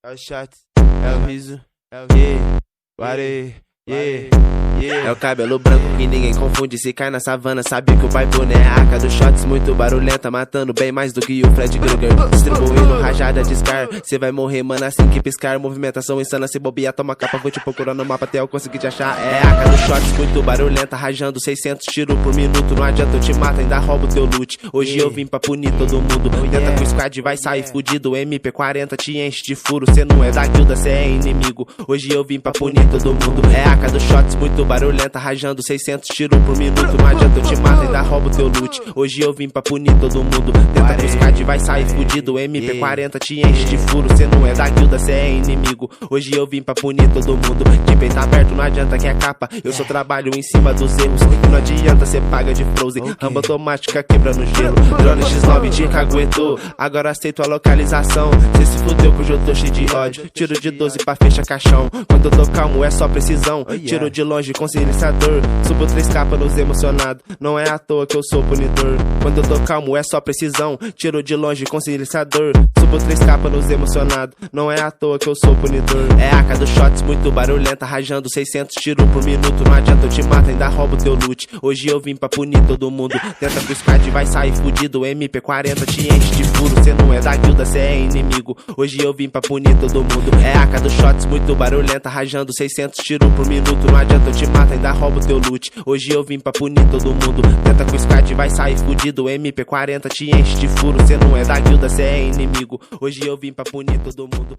É o shot, é o riso, é o yeah, parei, yeah. É o cabelo branco que ninguém confunde. Se cai na savana, sabe que o Baibone é a AK dos shots, muito barulhenta, matando bem mais do que o Fred Krueger. Distribuindo rajada de Scar, cê vai morrer, mano, assim que piscar. Movimentação insana, se bobear, toma capa. Vou te procurar no mapa até eu conseguir te achar. É a AK dos shots, muito barulhenta, rajando 600 tiros por minuto. Não adianta, eu te mato, ainda roubo teu loot. Hoje eu vim pra punir todo mundo. Tenta com o squad, vai sair fudido. MP40 te enche de furo. Cê não é da guilda, cê é inimigo. Hoje eu vim pra punir todo mundo. É a AK dos shots, muito barulhenta, rajando 600 tiros por minuto. Não adianta, eu te mato, ainda roubo teu loot. Hoje eu vim pra punir todo mundo. Tenta com o squad, vai sair fudido. MP40 te enche de furo. Cê não é da guilda, cê é inimigo. Hoje eu vim pra punir todo mundo. De peito aberto, não adianta que é capa. Eu só trabalho em cima dos erros. Não adianta, cê paga de frozen. Ramba automática quebrando gelo. Drone X9 te caguetou. Agora aceito a localização. Cê se fudeu que hoje eu tô cheio de ódio. Tiro de 12 pra fechar caixão. Quando eu tô calmo é só precisão. Tiro de longe com silenciador. Subo 3 capas nos emocionados. Não é à toa que eu sou punidor. Quando eu tô calmo é só precisão. Tiro de longe com silenciador. Subo 3 capas nos emocionados. Não é à toa que eu sou punidor. É a AK dos shots, muito barulhenta, rajando 600 tiros por minuto. Não adianta, eu te mato, ainda roubo teu loot. Hoje eu vim pra punir todo mundo. Tenta com o squad, vai sair fudido. MP40 te enche de furo. Cê não é da guilda, cê é inimigo. Hoje eu vim pra punir todo mundo. É a AK dos shots, muito barulhenta, rajando 600 tiros por minuto. Não adianta, eu te mato, ainda roubo teu loot. Hoje eu vim pra punir todo mundo. Tenta com o squad, vai sair fudido. MP40 te enche de furo. Cê não é da guilda, cê é inimigo. Hoje eu vim pra punir todo mundo.